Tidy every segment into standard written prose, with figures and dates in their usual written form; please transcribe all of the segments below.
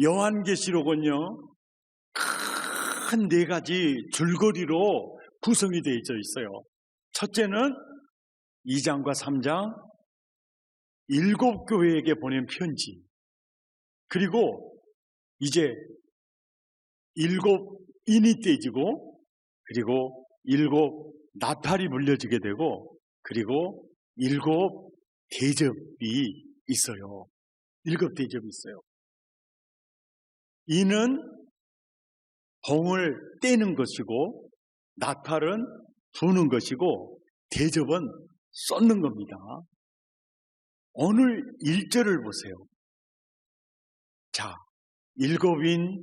요한계시록은요, 큰 네 가지 줄거리로 구성이 되어 있어요. 첫째는 2장과 3장, 7교회에게 보낸 편지. 그리고 이제 7인이 떼지고, 그리고 7 나팔이 불려지게 되고, 그리고 7 대접이 있어요. 7 대접이 있어요. 이는 봉을 떼는 것이고, 나팔은 부는 것이고, 대접은 쏟는 겁니다. 오늘 1절을 보세요. 자, 7인,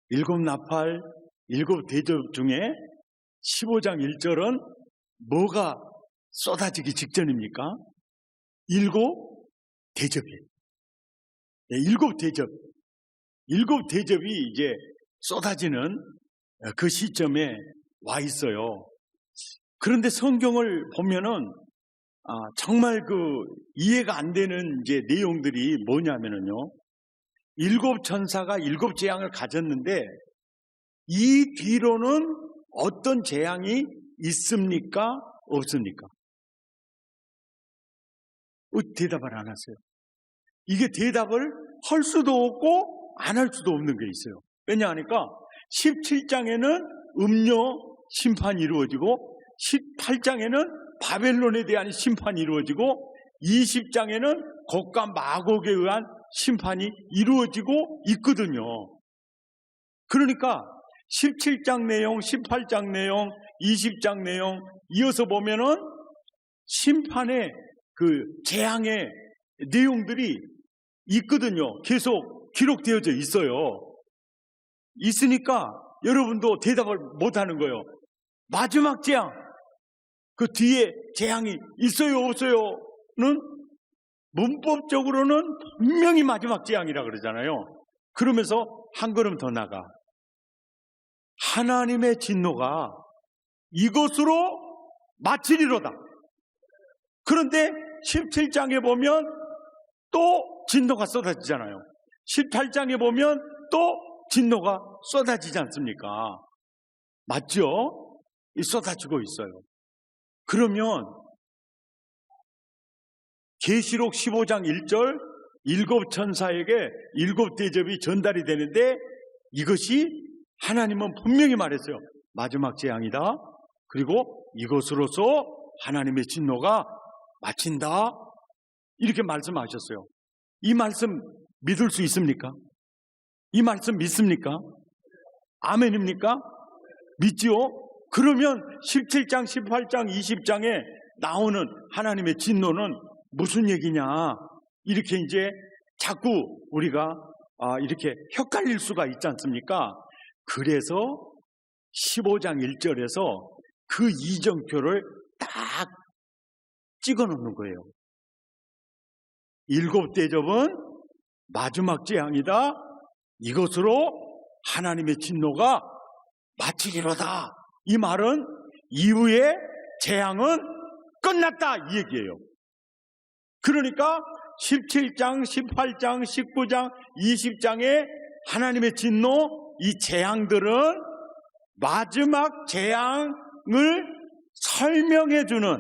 7 나팔, 7 대접 중에 15장 1절은 뭐가 쏟아지기 직전입니까? 7 대접이에요. 네, 7 대접. 7 대접이 이제 쏟아지는 그 시점에 와 있어요. 그런데 성경을 보면은 정말 그 이해가 안 되는 이제 내용들이 뭐냐면은요, 7 천사가 7 재앙을 가졌는데 이 뒤로는 어떤 재앙이 있습니까? 없습니까? 대답을 안 하세요. 이게 대답을 할 수도 없고 안 할 수도 없는 게 있어요. 왜냐하니까 17장에는 음료 심판이 이루어지고, 18장에는 바벨론에 대한 심판이 이루어지고, 20장에는 곡과 마곡에 의한 심판이 이루어지고 있거든요. 그러니까 17장 내용, 18장 내용, 20장 내용 이어서 보면은 심판의 그 재앙의 내용들이 있거든요. 계속 기록되어져 있어요. 있으니까 여러분도 대답을 못하는 거예요. 마지막 재앙, 그 뒤에 재앙이 있어요 없어요는 문법적으로는 분명히 마지막 재앙이라 그러잖아요. 그러면서 한 걸음 더 나가, 하나님의 진노가 이것으로 마치리로다. 그런데 17장에 보면 또 진노가 쏟아지잖아요. 18장에 보면 또 진노가 쏟아지지 않습니까? 맞죠? 쏟아지고 있어요. 그러면 계시록 15장 1절 7 천사에게 7 대접이 전달이 되는데, 이것이 하나님은 분명히 말했어요. 마지막 재앙이다. 그리고 이것으로서 하나님의 진노가 마친다. 이렇게 말씀하셨어요. 이 말씀 믿을 수 있습니까? 이 말씀 믿습니까? 아멘입니까? 믿지요? 그러면 17장, 18장, 20장에 나오는 하나님의 진노는 무슨 얘기냐? 이렇게 이제 자꾸 우리가 이렇게 헷갈릴 수가 있지 않습니까? 그래서 15장 1절에서 그 이정표를 딱 찍어 놓는 거예요. 7 대접은 마지막 재앙이다. 이것으로 하나님의 진노가 마치리로다. 이 말은 이후에 재앙은 끝났다, 이 얘기예요. 그러니까 17장, 18장, 19장, 20장의 하나님의 진노, 이 재앙들은 마지막 재앙을 설명해주는,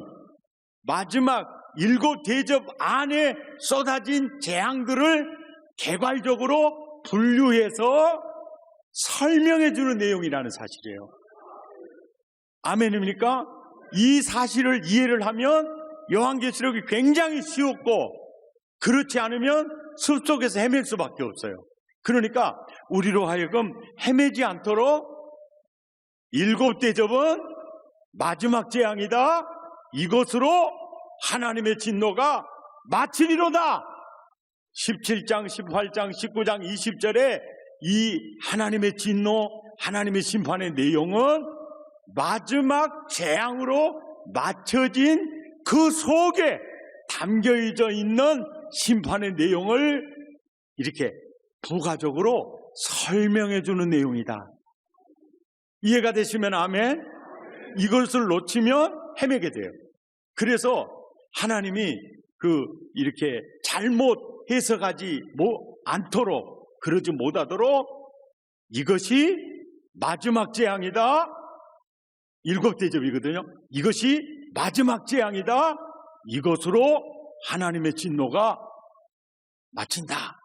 마지막 7 대접 안에 쏟아진 재앙들을 개괄적으로 분류해서 설명해주는 내용이라는 사실이에요. 아멘입니까? 이 사실을 이해를 하면 요한계시록이 굉장히 쉬웠고, 그렇지 않으면 숲속에서 헤맬 수밖에 없어요. 그러니까 우리로 하여금 헤매지 않도록 7 대접은 마지막 재앙이다. 이것으로 하나님의 진노가 마치리로다. 17장, 18장, 19장, 20절에 이 하나님의 진노, 하나님의 심판의 내용은 마지막 재앙으로 맞춰진 그 속에 담겨져 있는 심판의 내용을 이렇게 부가적으로 설명해 주는 내용이다. 이해가 되시면 아멘. 이것을 놓치면 헤매게 돼요. 그래서 하나님이 이렇게 잘못 해석하지 않도록 그러지 못하도록 이것이 마지막 재앙이다. 7대접이거든요. 이것이 마지막 재앙이다. 이것으로 하나님의 진노가 마친다.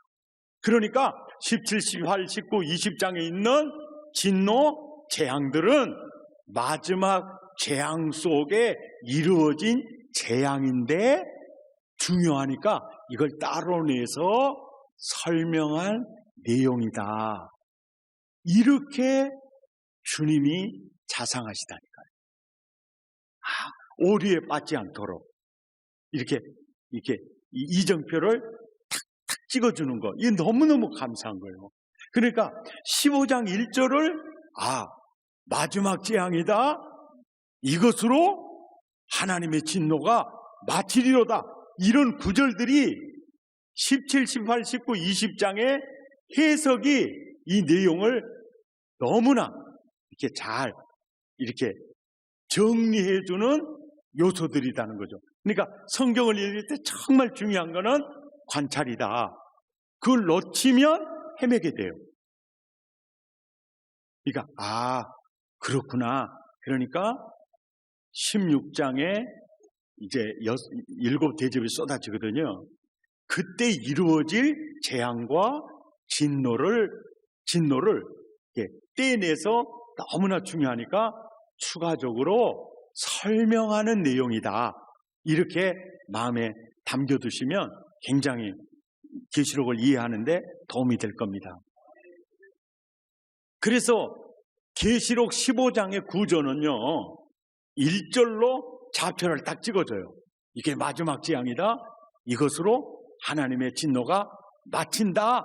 그러니까 17, 18, 19, 20장에 있는 진노 재앙들은 마지막 재앙 속에 이루어진 재앙인데 중요하니까 이걸 따로 내서 설명할 내용이다. 이렇게 주님이 자상하시다니까요. 오류에 빠지지 않도록 이렇게 이정표를 탁탁 찍어주는 거, 이게 너무너무 감사한 거예요. 그러니까 15장 1절을 마지막 재앙이다. 이것으로 하나님의 진노가 마치리로다. 이런 구절들이 17, 18, 19, 20장의 해석이 이 내용을 너무나 이렇게 잘 이렇게 정리해주는 요소들이라는 거죠. 그러니까 성경을 읽을 때 정말 중요한 거는 관찰이다. 그걸 놓치면 헤매게 돼요. 그러니까 그렇구나. 그러니까 16장에 이제 7대접이 쏟아지거든요. 그때 이루어질 재앙과 진노를 떼내서 너무나 중요하니까 추가적으로 설명하는 내용이다. 이렇게 마음에 담겨두시면 굉장히 계시록을 이해하는데 도움이 될 겁니다. 그래서 계시록 15장의 구조는요, 1절로 좌표를 딱 찍어줘요. 이게 마지막 재앙이다. 이것으로 하나님의 진노가 마친다.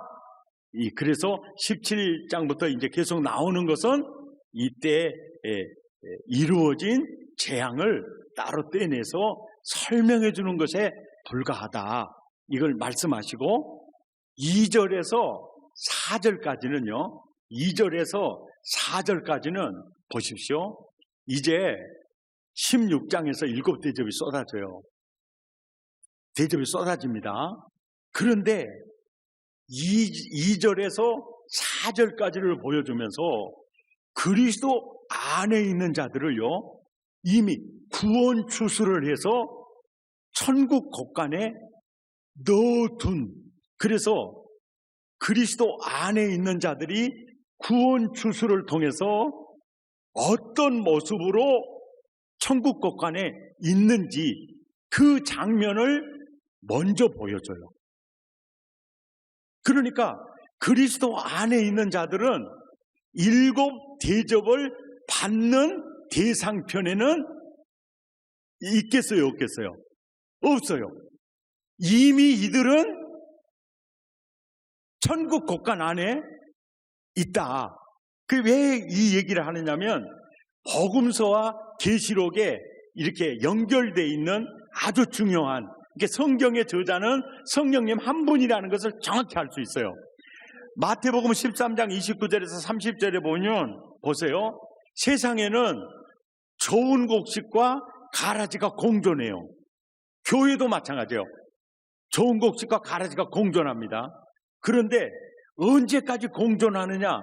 그래서 17장부터 이제 계속 나오는 것은 이때 이루어진 재앙을 따로 떼내서 설명해 주는 것에 불과하다. 이걸 말씀하시고 2절에서 4절까지는요. 2절에서 4절까지는 보십시오. 이제 16장에서 7대접이 쏟아져요. 대접이 쏟아집니다. 그런데 2절에서 4절까지를 보여주면서 그리스도 안에 있는 자들을요, 이미 구원 추수를 해서 천국 곳간에 넣어둔, 그래서 그리스도 안에 있는 자들이 구원 추수를 통해서 어떤 모습으로 천국 곳간에 있는지 그 장면을 먼저 보여줘요. 그러니까 그리스도 안에 있는 자들은 7대접을 받는 대상편에는 있겠어요, 없겠어요? 없어요. 이미 이들은 천국 곳간 안에 있다. 그 왜 이 얘기를 하느냐면 복음서와 계시록에 이렇게 연결되어 있는 아주 중요한, 성경의 저자는 성령님 한 분이라는 것을 정확히 알 수 있어요. 마태복음 13장 29절에서 30절에 보면 보세요. 세상에는 좋은 곡식과 가라지가 공존해요. 교회도 마찬가지예요. 좋은 곡식과 가라지가 공존합니다. 그런데 언제까지 공존하느냐?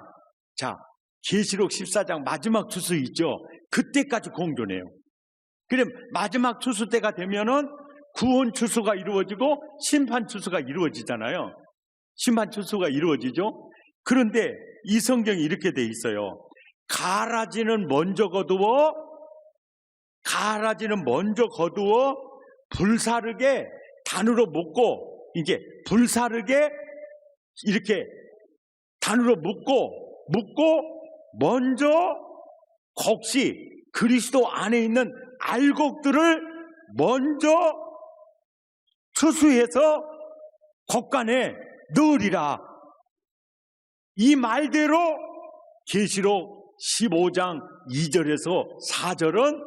자, 계시록 14장 마지막 추수 있죠? 그때까지 공존해요. 그럼 마지막 추수 때가 되면은 구원 추수가 이루어지고 심판 추수가 이루어지잖아요. 심판 추수가 이루어지죠. 그런데 이 성경이 이렇게 돼 있어요. 가라지는 먼저 거두어 불사르게 단으로 묶고, 이게 불사르게 이렇게 단으로 묶고 먼저 곡식, 그리스도 안에 있는 알곡들을 먼저 추수해서 곡간에 넣으리라. 이 말대로 계시록 15장 2절에서 4절은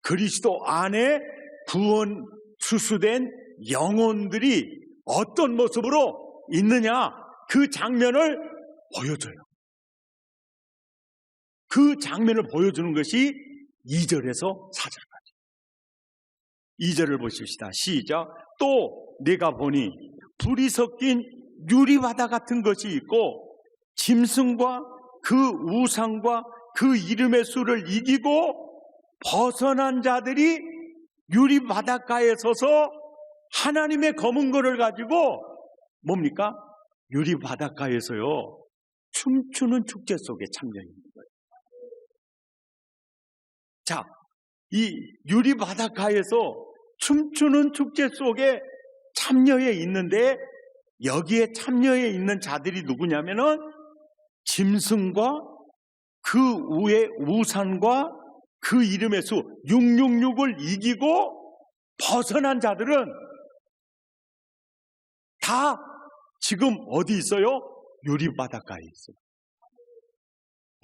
그리스도 안에 구원 추수된 영혼들이 어떤 모습으로 있느냐, 그 장면을 보여줘요. 그 장면을 보여주는 것이 2절에서 4절까지. 2절을 보십시다. 시작. 또 내가 보니 불이 섞인 유리바다 같은 것이 있고 짐승과 그 우상과 그 이름의 수를 이기고 벗어난 자들이 유리바닷가에 서서 하나님의 검은 거를 가지고 뭡니까? 유리바닷가에서요 춤추는 축제 속에 참여 있는 거예요. 자, 이 유리바닷가에서 춤추는 축제 속에 참여해 있는데 여기에 참여해 있는 자들이 누구냐면은 짐승과 그 위에 우산과 그 이름의 수 666을 이기고 벗어난 자들은 다 지금 어디 있어요? 유리바닷가에 있어요.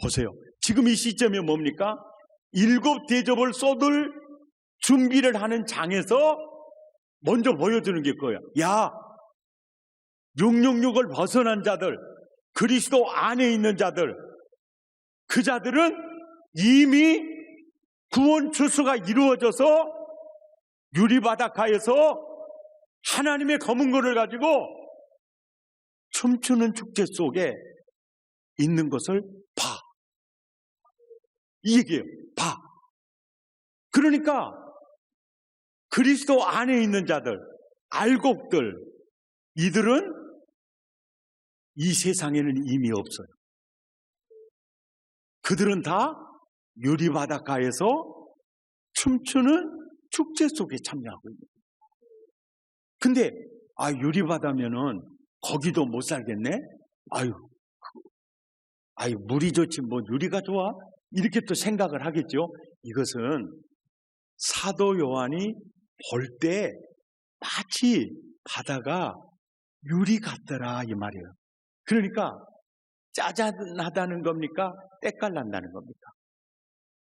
보세요. 지금 이 시점이 뭡니까? 7 대접을 쏟을 준비를 하는 장에서 먼저 보여주는 게 그거야. 야, 666을 벗어난 자들, 그리스도 안에 있는 자들, 그 자들은 이미 구원 추수가 이루어져서 유리바닷가에서 하나님의 검은 거를 가지고 춤추는 축제 속에 있는 것을 봐. 이 얘기예요. 봐. 그러니까 그리스도 안에 있는 자들, 알곡들, 이들은 이 세상에는 이미 없어요. 그들은 다 유리바닷가에서 춤추는 축제 속에 참여하고 있는 거예요. 근데 유리바다면은 거기도 못 살겠네? 물이 좋지 뭐 유리가 좋아? 이렇게 또 생각을 하겠죠. 이것은 사도 요한이 볼 때 마치 바다가 유리 같더라 이 말이에요. 그러니까 짜잔하다는 겁니까? 때깔난다는 겁니까?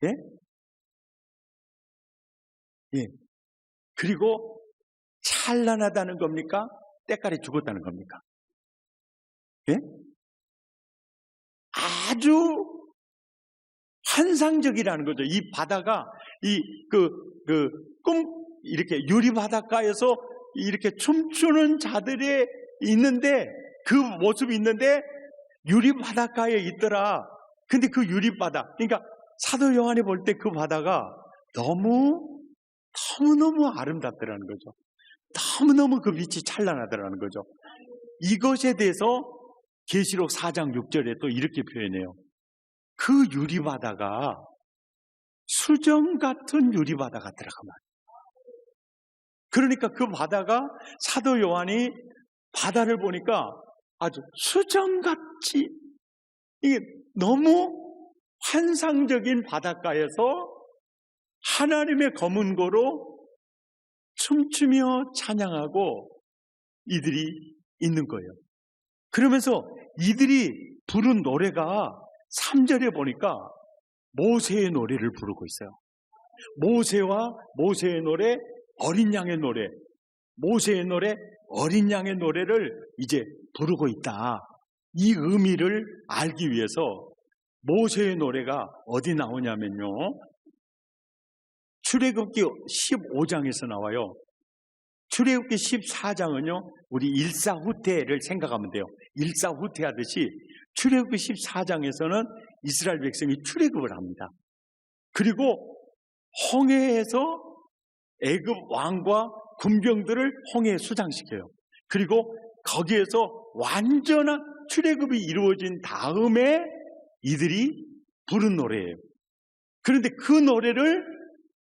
예? 예. 그리고 찬란하다는 겁니까? 때깔이 죽었다는 겁니까? 예? 아주 환상적이라는 거죠. 이 바다가 이렇게 유리 바닷가에서 이렇게 춤추는 자들이 있는데 그 모습이 있는데 유리 바닷가에 있더라. 근데 그 유리 바다, 그러니까 사도 요한이 볼 때 그 바다가 너무너무 아름답더라는 거죠. 너무너무 그 빛이 찬란하더라는 거죠. 이것에 대해서 계시록 4장 6절에 또 이렇게 표현해요. 그 유리바다가 수정 같은 유리바다 같더라고 말이에요. 그러니까 그 바다가 사도 요한이 바다를 보니까 아주 수정같이 이게 너무 환상적인 바닷가에서 하나님의 검은 고로 춤추며 찬양하고 이들이 있는 거예요. 그러면서 이들이 부른 노래가 3절에 보니까 모세의 노래를 부르고 있어요. 모세와 모세의 노래, 어린 양의 노래, 모세의 노래, 어린 양의 노래를 이제 부르고 있다. 이 의미를 알기 위해서 모세의 노래가 어디 나오냐면요, 출애굽기 15장에서 나와요. 출애굽기 14장은요 우리 일사후퇴를 생각하면 돼요. 일사후퇴하듯이 출애굽기 14장에서는 이스라엘 백성이 출애굽을 합니다. 그리고 홍해에서 애굽 왕과 군병들을 홍해에 수장시켜요. 그리고 거기에서 완전한 출애굽이 이루어진 다음에 이들이 부른 노래예요. 그런데 그 노래를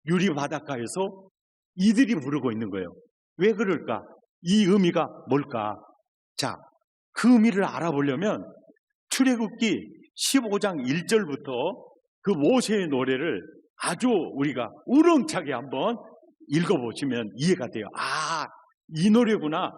유리 바닷가에서 이들이 부르고 있는 거예요. 왜 그럴까? 이 의미가 뭘까? 자, 그 의미를 알아보려면 출애굽기 15장 1절부터 그 모세의 노래를 아주 우리가 우렁차게 한번 읽어보시면 이해가 돼요. 이 노래구나.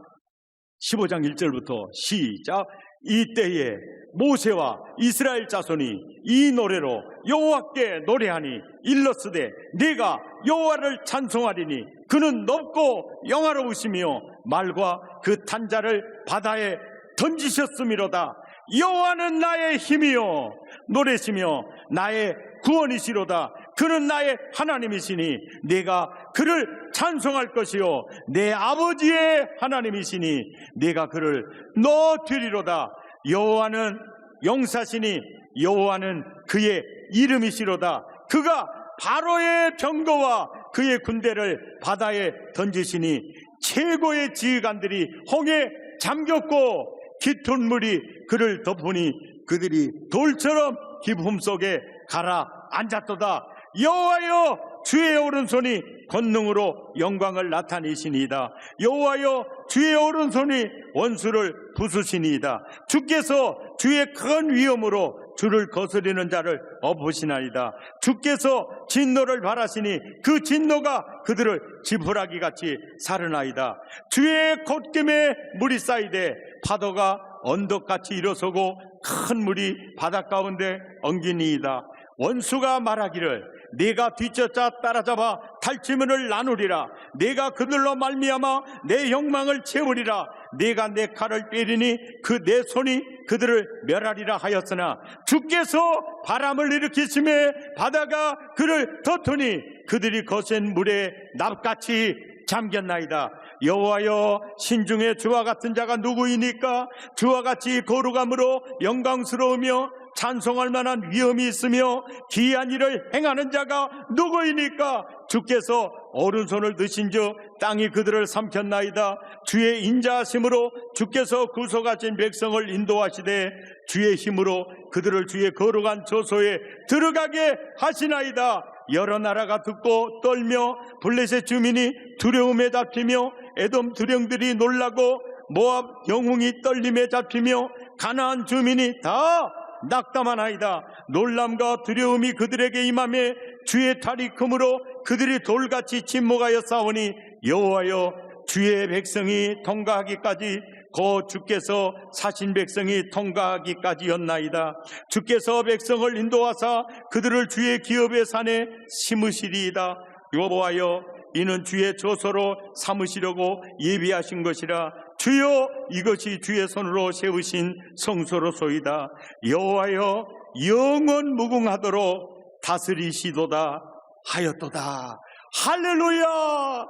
15장 1절부터 시작. 이때에 모세와 이스라엘 자손이 이 노래로 여호와께 노래하니 일러스되 내가 여호와를 찬송하리니 그는 높고 영화로우시며 말과 그 탄자를 바다에 던지셨음이로다. 여호와는 나의 힘이요 노래시며 나의 구원이시로다. 그는 나의 하나님이시니 내가 그를 찬송할 것이요 내 아버지의 하나님이시니 내가 그를 넣어드리로다. 여호와는 용사시니 여호와는 그의 이름이시로다. 그가 바로의 병거와 그의 군대를 바다에 던지시니 최고의 지휘관들이 홍해에 잠겼고 깃은 물이 그를 덮으니 그들이 돌처럼 깊음 속에 가라앉았도다. 여호와여 주의 오른손이 권능으로 영광을 나타내시니이다. 여호와여 주의 오른손이 원수를 부수시니이다. 주께서 주의 큰 위엄으로 주를 거스리는 자를 엎으시나이다. 주께서 진노를 바라시니 그 진노가 그들을 지푸라기 같이 사르나이다. 주의 콧김에 물이 쌓이되 파도가 언덕같이 일어서고 큰 물이 바닷 가운데 엉기니이다. 원수가 말하기를 내가 뒤쫓아 따라잡아 탈취물을 나누리라. 내가 그들로 말미암아 내 욕망을 채우리라. 내가 내 칼을 빼리니 그 내 손이 그들을 멸하리라 하였으나 주께서 바람을 일으키심에 바다가 그를 덮으니 그들이 거센 물에 납같이 잠겼나이다. 여호와여 신중에 주와 같은 자가 누구이니까? 주와 같이 거룩함으로 영광스러우며 찬송할 만한 위엄이 있으며 기이한 일을 행하는 자가 누구이니까? 주께서 오른손을 드신즉 땅이 그들을 삼켰나이다. 주의 인자하심으로 주께서 구속하신 백성을 인도하시되 주의 힘으로 그들을 주의 거룩한 저소에 들어가게 하시나이다. 여러 나라가 듣고 떨며 블레셋 주민이 두려움에 잡히며 에돔 두령들이 놀라고 모압 영웅이 떨림에 잡히며 가나안 주민이 다 낙담하나이다. 놀람과 두려움이 그들에게 임하며 주의 탈이 크므로 그들이 돌같이 침묵하여 싸우니 여호와여 주의 백성이 통과하기까지 곧 주께서 사신 백성이 통과하기까지였나이다. 주께서 백성을 인도하사 그들을 주의 기업의 산에 심으시리이다. 여호와여 이는 주의 조소로 삼으시려고 예비하신 것이라. 주여 이것이 주의 손으로 세우신 성소로소이다. 여호와여 영원 무궁하도록 다스리시도다 하였도다. 할렐루야.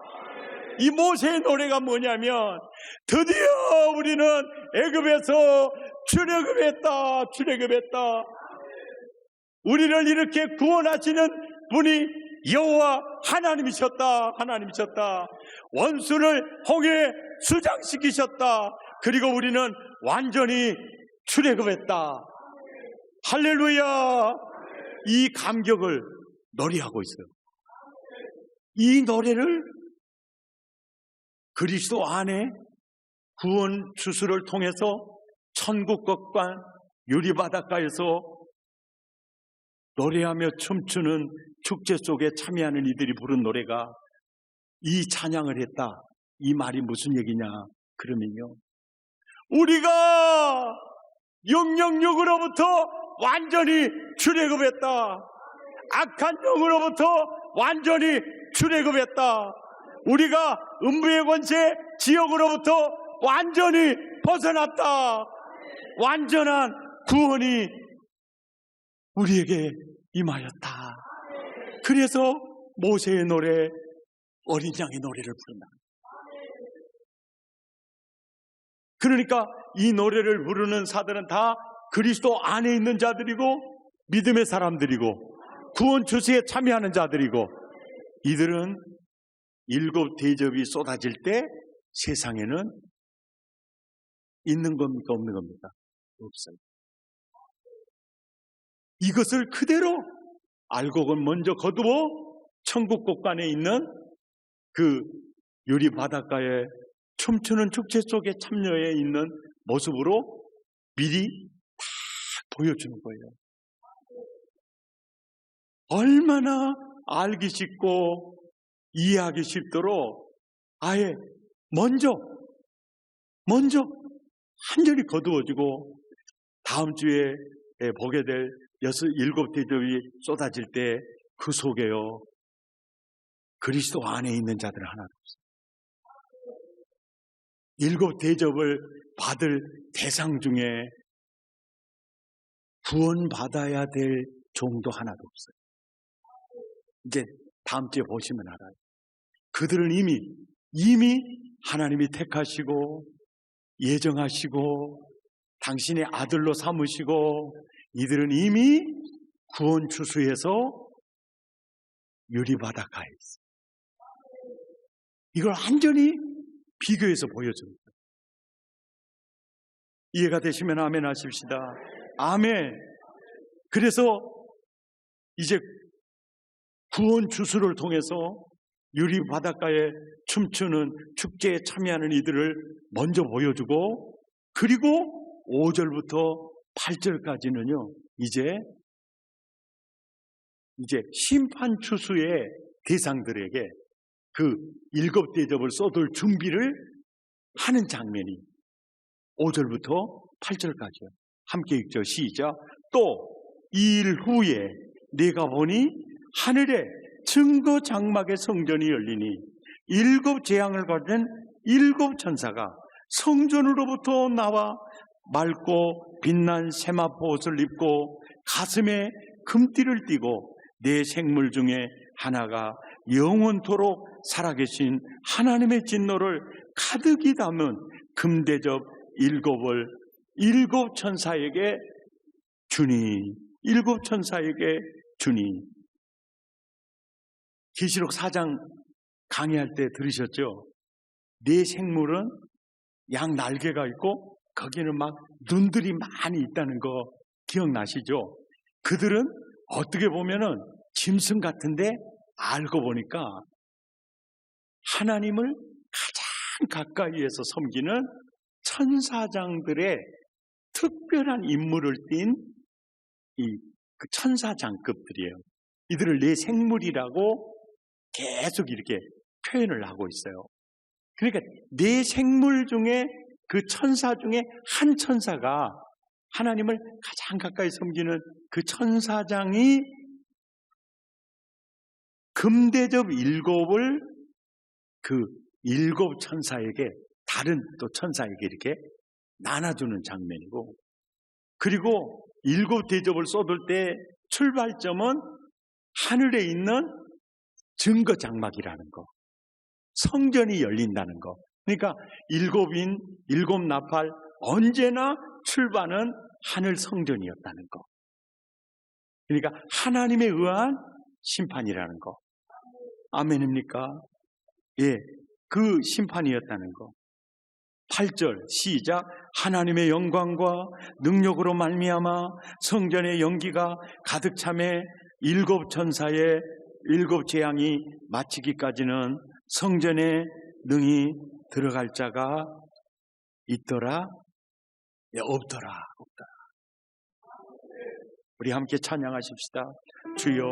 이 모세의 노래가 뭐냐면 드디어 우리는 애굽에서 출애굽했다. 우리를 이렇게 구원하시는 분이 여호와 하나님이셨다. 원수를 홍해에 수장시키셨다. 그리고 우리는 완전히 출애굽했다. 할렐루야. 이 감격을 노래하고 있어요. 이 노래를 그리스도 안에 구원 주수를 통해서 천국 것과 유리바닷가에서 노래하며 춤추는 축제 속에 참여하는 이들이 부른 노래가 이 찬양을 했다. 이 말이 무슨 얘기냐 그러면요, 우리가 영영육으로부터 완전히 출애굽했다. 악한 영으로부터 완전히 출애굽했다. 우리가 음부의 권세 지옥으로부터 완전히 벗어났다. 완전한 구원이 우리에게 임하였다. 그래서 모세의 노래, 어린 양의 노래를 부른다. 그러니까 이 노래를 부르는 사들은 다 그리스도 안에 있는 자들이고 믿음의 사람들이고 구원 주수에 참여하는 자들이고, 이들은 일곱 대접이 쏟아질 때 세상에는 있는 겁니까 없는 겁니까? 없어요. 이것을 그대로 알고 먼저 거두어 천국 곳간에 있는 그 유리 바닷가에 춤추는 축제 속에 참여해 있는 모습으로 미리 다 보여주는 거예요. 얼마나 알기 쉽고 이해하기 쉽도록 아예 먼저 완전히 거두어지고 다음 주에 보게 될 일곱 대접이 쏟아질 때 그 속에요, 그리스도 안에 있는 자들은 하나도 없어요. 일곱 대접을 받을 대상 중에 구원받아야 될 종도 하나도 없어요. 이제 다음 주에 보시면 알아요. 그들은 이미 하나님이 택하시고 예정하시고 당신의 아들로 삼으시고, 이들은 이미 구원 추수에서 유리바닷가에 있어요. 이걸 완전히 비교해서 보여줍니다. 이해가 되시면 아멘 하십시다. 아멘. 그래서 이제 구원 추수를 통해서 유리바닷가에 춤추는 축제에 참여하는 이들을 먼저 보여주고, 그리고 5절부터 8절까지는요 이제 심판 추수의 대상들에게 그 7 대접을 쏟을 준비를 하는 장면이 5절부터 8절까지요. 함께 읽죠. 시작. 또 2일 후에 내가 보니 하늘에 증거 장막의 성전이 열리니 7 재앙을 가진 7 천사가 성전으로부터 나와 맑고 빛난 세마포 옷을 입고 가슴에 금띠를 띠고 네 생물 중에 하나가 영원토록 살아계신 하나님의 진노를 가득히 담은 금대접 7을 7 천사에게 주니, 7 천사에게 주니. 계시록 4장 강의할 때 들으셨죠? 네 생물은 양 날개가 있고 거기는 막 눈들이 많이 있다는 거 기억나시죠? 그들은 어떻게 보면은 짐승 같은데 알고 보니까 하나님을 가장 가까이에서 섬기는 천사장들의 특별한 임무를 띈 그 천사장급들이에요. 이들을 내 생물이라고 계속 이렇게 표현을 하고 있어요. 그러니까 내 생물 중에 그 천사 중에 한 천사가 하나님을 가장 가까이 섬기는 그 천사장이 금대접 7을 그 7 천사에게, 다른 또 천사에게 이렇게 나눠주는 장면이고, 그리고 7 대접을 쏟을 때 출발점은 하늘에 있는 증거 장막이라는 거, 성전이 열린다는 거. 그러니까 7인 7 나팔, 언제나 출발은 하늘 성전이었다는 거. 그러니까 하나님에 의한 심판이라는 거. 아멘입니까? 예, 그 심판이었다는 거. 8절 시작. 하나님의 영광과 능력으로 말미암아 성전의 연기가 가득 차매 7 천사의 7 재앙이 마치기까지는 성전에 능히 들어갈 자가 있더라? 없더라. 우리 함께 찬양하십시다. 주여,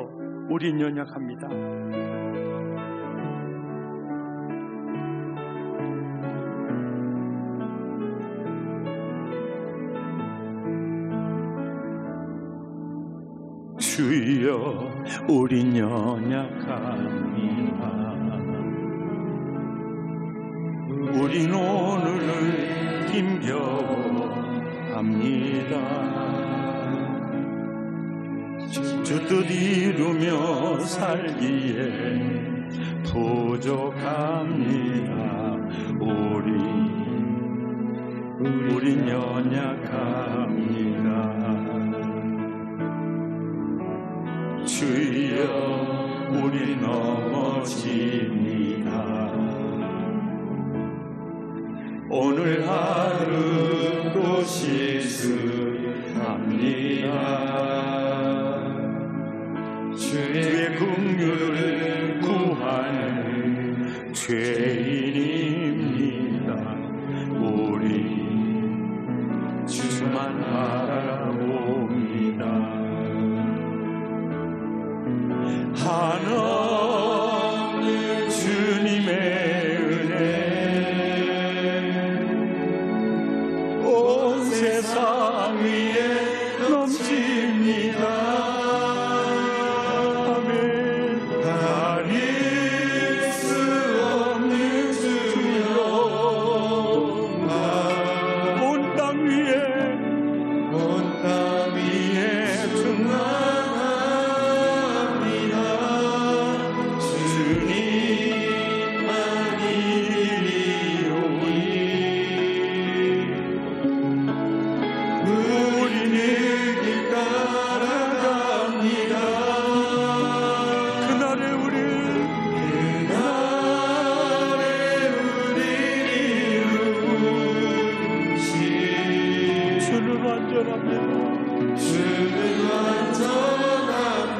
우린 연약합니다. 주여, 우린 연약합니다. 우린 오늘을 힘겨워합니다. 주 뜻 이루며 살기에 부족합니다. 우린 연약합니다. 주여, 우리 넘어집니다. 오늘 하루도 실수합니다. 주의 긍휼을 구하는 죄인입니다. 우리 주만 바라봅니다. 하나님 주님의 은혜 온 세상 위에 넘칩니다. 완전합니다. 주는 완전합니다.